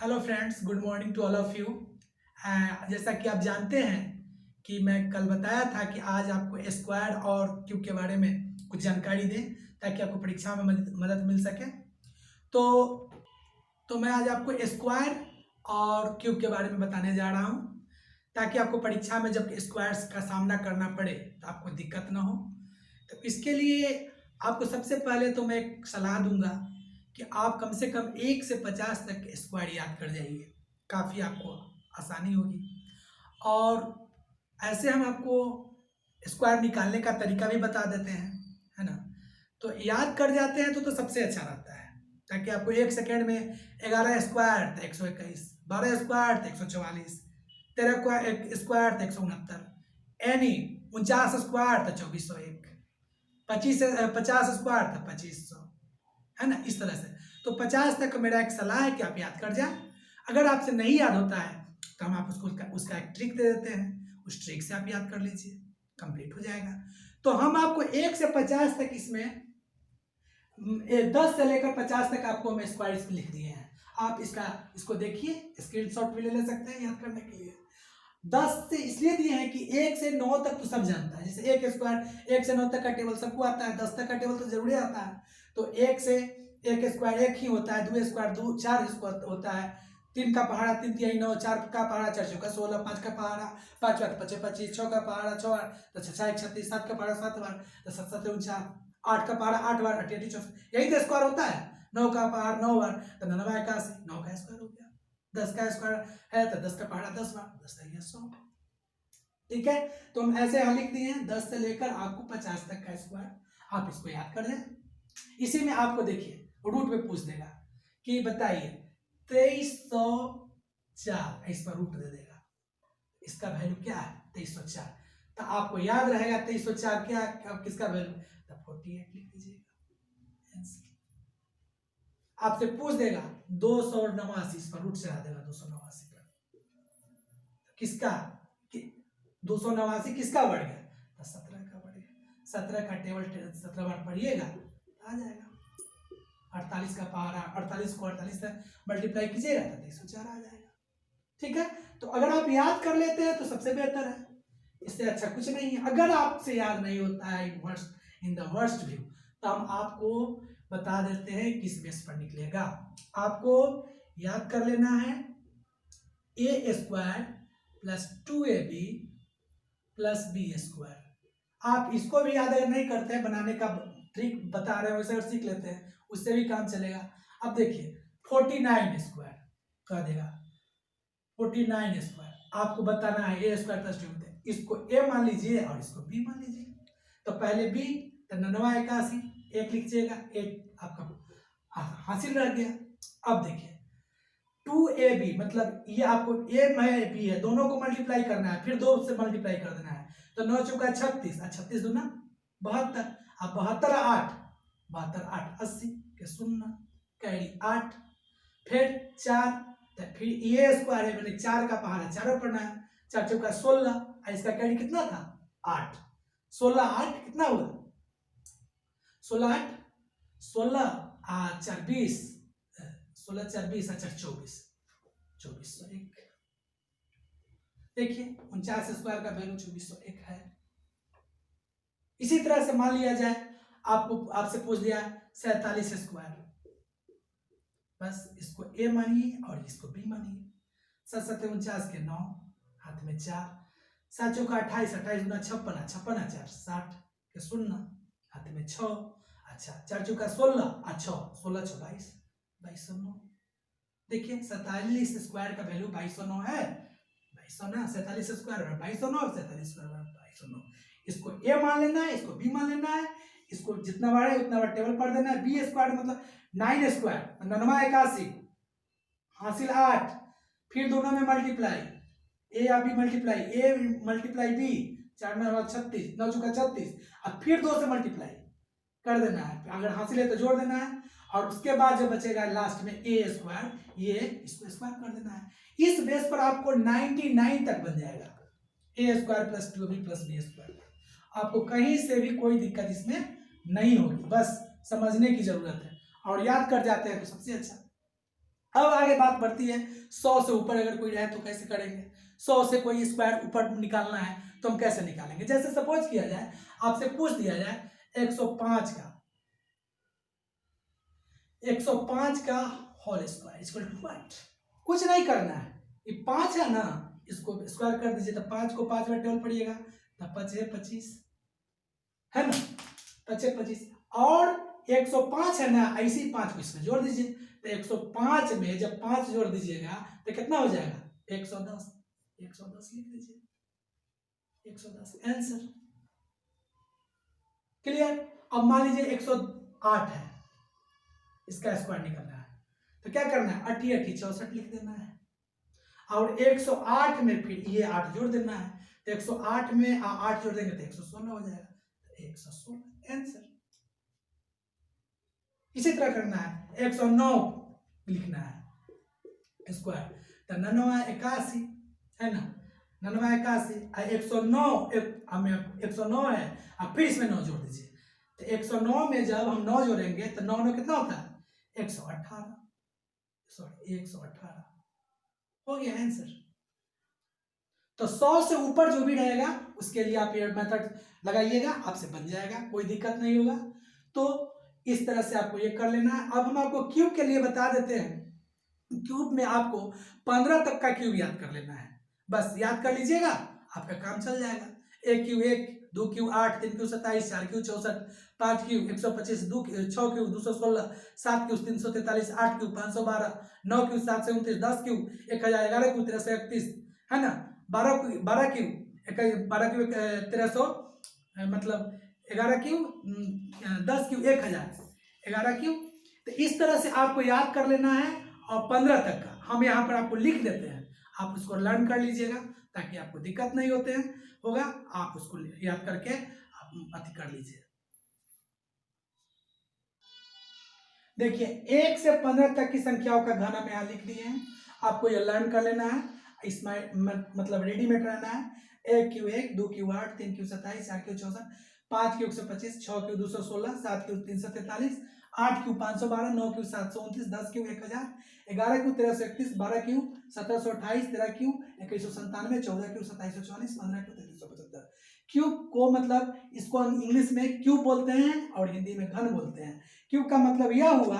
Hello friends, good morning to all of you. जैसा कि आप जानते हैं कि मैं कल बताया था कि आज आपको स्क्वायर और क्यूब के बारे में कुछ जानकारी दें ताकि आपको परीक्षा में मदद मिल सके। तो मैं आज आपको स्क्वायर और क्यूब के बारे में बताने जा रहा हूँ ताकि आपको परीक्षा में जब स्क्वायर्स का सामना करना पड़े तो आपको दिक्कत ना हो। तो इसके लिए आपको सबसे पहले तो मैं एक सलाह दूंगा कि आप कम से कम 1 से 50 तक स्क्वायर याद कर जाइए, काफ़ी आपको आसानी होगी। और ऐसे हम आपको स्क्वायर निकालने का तरीका भी बता देते हैं, है ना। तो याद कर जाते हैं तो सबसे अच्छा रहता है, ताकि आपको 1 सेकेंड में 11 स्क्वायर तो 121, 12 स्क्वायर तो 144, 13 स्क्वायर तो 169, यानी 49 स्क्वायर तो 2401, 50 स्क्वायर तो 2500, है ना। इस तरह से तो 50 तक मेरा एक सलाह है कि आप याद कर जाए। अगर आपसे नहीं याद होता है तो हम आप उसका एक ट्रिक दे देते हैं, उस ट्रिक से आप याद कर लीजिए, कंप्लीट हो जाएगा। तो हम आपको 1 से 50 तक इसमें 10 से लेकर 50 तक आपको हम स्क्वायर लिख दिए हैं। आप इसको देखिए, स्क्रीनशॉट भी ले सकते हैं याद करने के लिए। 10 से इसलिए दिए हैं कि 1 से 9 तक तो सब जानता है, जैसे 1 स्क्वायर 1 से 9 तक का टेबल सबको आता है, 10 तक का टेबल तो जरूरी आता है। तो 1 से 1 स्क्वायर 1 ही होता है, 2 स्क्वायर 2 4 स्क्वायर होता है, 3 का पहाड़ा 3 तिहाई 9, 4 का पहाड़ा 4 चौका 16, 5 का पहाड़ा 5 8 25 25, 6 का पहाड़ा 6 तो 6 1 36, 7 का पहाड़ा 7 बार तो 7 7 49, 8 का पहाड़ा 8 बार 8 8 64, यही तो स्क्वायर होता है। 9 का पहाड़ 9 बार तो 9 81, 9 का स्क्वायर हो गया। 10 का स्क्वायर है तो 10 का पहाड़ा 10 बार, 10 का 100। ठीक है, तो हम ऐसे यहाँ लिख दिए हैं 10 से लेकर आपको 50 तक का स्क्वायर, आप इसको याद कर लें। इसी में आपको देखिए रूट में पूछ देगा कि बताइए 2304, इस पर रूट दे देगा, इसका वैल्यू क्या है 2304। तो आपको याद रहेगा 2304 क्या किसका वैल्यू, तो 48 लिख दीजिएगा। आपसे पूछ देगा 289, इस पर रूट से आ देगा 289 पर, किसका 289 किसका वर्ग है, तो 17 का वर्ग है। 17 का टेबल 17 बार पढ़िएगा आ जाएगा। 48 का पहाड़ा 48 को 48 से मल्टीप्लाई कीजिएगा तो 304 आ जाएगा। ठीक है, तो अगर आप याद कर लेते हैं तो सबसे बेहतर है, इससे अच्छा कुछ नहीं है। अगर आपसे याद नहीं होता है इन द वर्स्ट व्यू, तो हम आपको बता देते हैं किस बेस पर निकलेगा। आपको याद कर लेना है A square plus 2ab plus B square. आप इसको भी याद अगर नहीं करते हैं, बनाने का ट्रिक बता रहे हैं वैसे अगर सीख लेते हैं उससे भी काम चलेगा। अब देखिए 49 स्क्वायर कह देगा, 49 स्क्वायर आपको बताना है ए स्क्वायर प्लस 2, इसको ए मान लीजिए और इसको बी मान लीजिए। तो पहले बी तो 99 81 एक लिखिएगा, एक आपका हासिल रह गया। अब देखिए 2ab मतलब ये आपको ए में बी है, दोनों को मल्टीप्लाई करना है, फिर 2 से मल्टीप्लाई कर देना है। तो 9 चौका 36, 36 दूना 72, अब 72 8 72 8 80 के 0 कैरी 8, फिर 4, तो फिर ये स्क्वायर है मैंने 4 का पहाड़ा 4 पढ़ना है, 4 चौका 16, इसका कैरी कितना था 8, 16 8 कितना हुआ 16 8 16 4 20, 16 4 20 4 24, 2401। देखिए 49 स्क्वायर का वैल्यू 2401 है। इसी तरह से मान लिया जाए आपसे पूछ दिया 47 स्क्वायर, बस इसको ए मानिए और इसको बी मानिए। 7 7 49 के 9, हाथ में 4, 7 चौका 28, 28 गुना 56, 56 4 60 के 0, हाथ में 6, अच्छा 4 चौका 16 और 6 16 6 22, 2209। देखिए 47 स्क्वायर का वैल्यू 2209 है, 2209 47 स्क्वायर 2209, 47 स्क्वायर 2209। इसको ए मान लेना है, इसको बी मान लेना है, इसको जितना बार है उतना बार टेबल पढ़ देना है। बी स्क्वायर मतलब 9 स्क्वायर 99 81 हासिल 8, फिर दोनों में मल्टीप्लाई, ए या B multiply, A multiply B 4 9 36, 9 चौका 36, और फिर 2 से मल्टीप्लाई कर देना है, अगर हासिल है तो जोड़ देना है, और उसके बाद जो बचेगा लास्ट में ए स्क्वायर, ये इसको स्क्वायर कर देना है। इस बेस पर आपको 99 तक बन जाएगा, A square plus 2b plus B square. आपको कहीं से भी कोई दिक्कत इसमें नहीं होगी, बस समझने की जरूरत है और याद कर जाते हैं तो सबसे अच्छा। अब आगे बात बढ़ती है, 100 से ऊपर अगर कोई रहे तो कैसे करेंगे। 100 से कोई स्क्वायर ऊपर निकालना है तो हम कैसे निकालेंगे। जैसे सपोज किया जाए, आपसे पूछ दिया जाए 105 का whole square equal to what. कुछ नहीं करना है, ये 5 है ना, इसको स्क्वायर कर दीजिए, तो 5 को 5 बार 12 पड़िएगा, तो 5 है 25, है ना, 5 है 25। और 105 है ना, ऐसी 5 को इसमें जोड़ दीजिए, तो 105 में जब 5 जोड़ दीजिएगा तो कितना हो जाएगा, 110। 110 लिख दीजिए, 110 आंसर। क्लियर। अब मान लीजिए 108 है, इसका स्क्वायर निकलना है, तो क्या करना है, 8 8 64 लिख देना है, और 108 में फिर ये 8 जोड़ देना है, तो 108 में 8 जोड़ देंगे तो 116 हो जाएगा, 116 आंसर। इसी तरह करना है, 109 लिखना है स्क्वायर, तो 99 81 है ना, 99 81, 109 है, अब फिर इसमें 9 जोड़ दीजिए, तो 109 में जब हम 9 जोड़ेंगे तो 9 9 कितना होता है, 118, सॉरी 118 हो गया आंसर। तो 100 से ऊपर जो भी रहेगा उसके लिए आप ये मेथड लगाइएगा, आपसे बन जाएगा, कोई दिक्कत नहीं होगा। तो इस तरह से आपको ये कर लेना है। अब हम आपको क्यूब के लिए बता देते हैं, क्यूब में आपको 15 तक का क्यूब याद कर लेना है, बस याद कर लीजिएगा, आपका काम चल जाएगा। 1 cube 1, 2 cube 8, 3 cube 27, 4 cube 64, 5 cube 125, 6 cube 216, 7 cube 343, 8 cube 512, 9 cube 729, 10 cube 1000, 11 cube 1331, है ना, 12 क्यूब 1300, मतलब 11 क्यूब 10 क्यूब 1000, 11 क्यूब। तो इस तरह से आपको याद कर लेना है, और 15 तक का हम यहाँ पर आपको लिख देते हैं, आप उसको लर्न कर लीजिएगा ताकि आपको दिक्कत नहीं होगा, आप उसको याद करके आप अति कर लीजिए। देखिए 1 से 15 तक की संख्याओं का घन हम यहाँ लिख दिए हैं, आपको ये लर्न कर लेना है, इसमें मतलब रेडीमेड रहना है। 1 Q 1, 2 Q 8, 3 Q 27, 4 Q 64, 5 Q 125, 6 Q 216, 7 Q 343, 8 Q 512, 9 Q 729, 10 Q 1000, 11 Q 1331, 12 Q 1728, 13 Q 2197, 14 Q 2744, 15 Q 3375। Cube को मतलब इसको हम इंग्लिश में क्यूब बोलते हैं और हिंदी में घन बोलते हैं। क्यूब का मतलब यह हुआ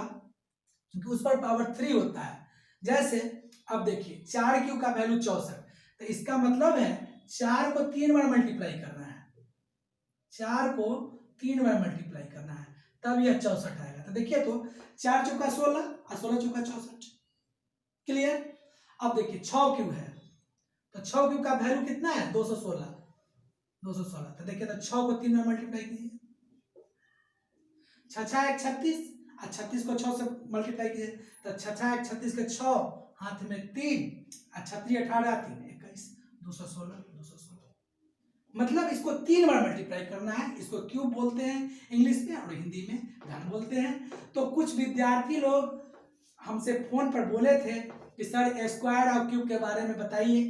कि उस पर पावर 3 होता है। जैसे अब देखिए 4 क्यूब का वैल्यू 64, तो इसका मतलब है 4 को 3 बार मल्टीप्लाई करना है, 4 को 3 बार मल्टीप्लाई करना है, तब यह 64 आएगा। तो देखिए, तो 4 चौका 16 और 16 चौका 64। क्लियर। अब देखिए 6 क्यूब है, तो 6 क्यूब का वैल्यू कितना है, 216। तो देखिए, तो 6 को 3 बार मल्टीप्लाई कीजिए, 6 6 1 36, और 36 को 6 से मल्टीप्लाई कीजिए, तो 6 6 1 36 के 6, हाथ में 3, और 36 18 3 21, 216। मतलब इसको 3 बार मल्टीप्लाई करना है। इसको क्यूब बोलते हैं इंग्लिश में और हिंदी में घन बोलते हैं। तो कुछ विद्यार्थी लोग हमसे फोन पर बोले थे कि सर स्क्वायर और क्यूब के बारे में बताइए,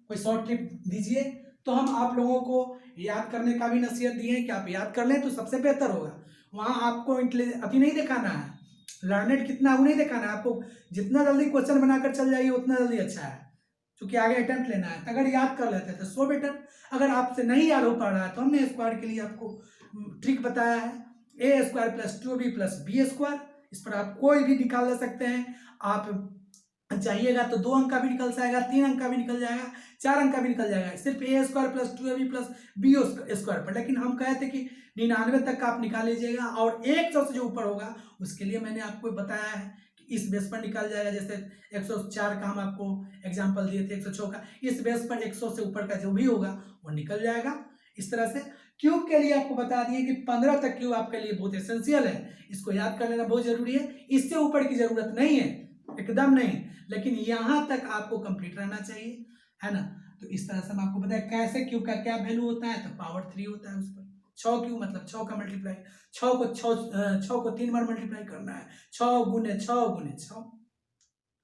कोई शॉर्ट टिप दीजिए। तो हम आप लोगों को याद करने का भी नसीहत दिए हैं कि आप याद कर लें तो सबसे बेहतर होगा। वहाँ आपको अभी नहीं दिखाना है, लर्नेड कितना वो नहीं दिखाना है, आपको जितना जल्दी क्वेश्चन बनाकर चल जाइए उतना जल्दी अच्छा है, क्योंकि आगे अटेम्प्ट लेना है। तो अगर याद कर लेते हैं तो सो बेटर। अगर आपसे नहीं याद हो पा रहा है तो हमने स्क्वायर के लिए आपको ट्रिक बताया है, A square plus 2b plus B square. इस पर आप कोई भी निकाल सकते हैं, आप चाहिएगा तो 2 अंक का भी निकल जाएगा, 3 अंक का भी निकल जाएगा, 4 अंक का भी निकल जाएगा, सिर्फ A square plus 2ab plus B square पर। लेकिन हम कहे थे कि 99 तक का आप निकाल लीजिएगा, और 100 से जो ऊपर होगा उसके लिए मैंने आपको बताया है कि इस बेस पर निकल जाएगा। जैसे 104 का हम आपको एग्जाम्पल दिए थे, 106 का, इस बेस पर 100 से ऊपर का जो भी होगा वो निकल जाएगा। इस तरह से क्यूब के लिए आपको बता दिए कि 15 तक क्यूब आपके लिए बहुत एसेंशियल है, इसको याद कर लेना बहुत जरूरी है। इससे ऊपर की जरूरत नहीं है, एकदम नहीं, लेकिन यहां तक आपको कंप्लीट रहना चाहिए, है ना। तो इस तरह से हम आपको बताया कैसे क्यूब का क्या वैल्यू होता है, तो पावर 3 होता है उस पर। 6 क्यूब मतलब 6 का मल्टीप्लाई, 6 को 3 बार मल्टीप्लाई करना है, 6 गुने 6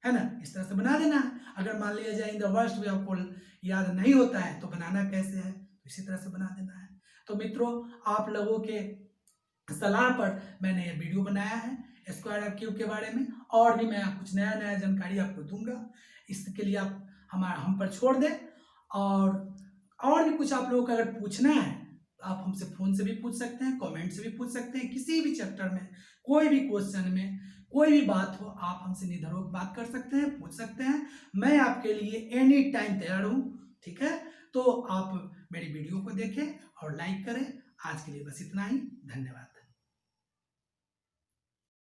है ना। इस तरह से बना देना है। अगर मान लिया जाए इन द वर्स्ट वे आपको याद नहीं होता है तो बनाना कैसे है, इसी तरह से बना देना है। तो मित्रों, आप लोगों के सलाह पर मैंने ये वीडियो बनाया है, स्क्वायर क्यूब के बारे में, और भी मैं कुछ नया नया जानकारी आपको दूंगा। इसके लिए आप हम पर छोड़ दें। और भी कुछ आप लोगों को अगर पूछना है तो आप हमसे फ़ोन से भी पूछ सकते हैं, कमेंट से भी पूछ सकते हैं, किसी भी चैप्टर में कोई भी क्वेश्चन में कोई भी बात हो आप हमसे निधरोक बात कर सकते हैं, पूछ सकते हैं। मैं आपके लिए एनी टाइम तैयार हूँ, ठीक है। तो आप मेरी वीडियो को देखें और लाइक करें। आज के लिए बस इतना ही, धन्यवाद।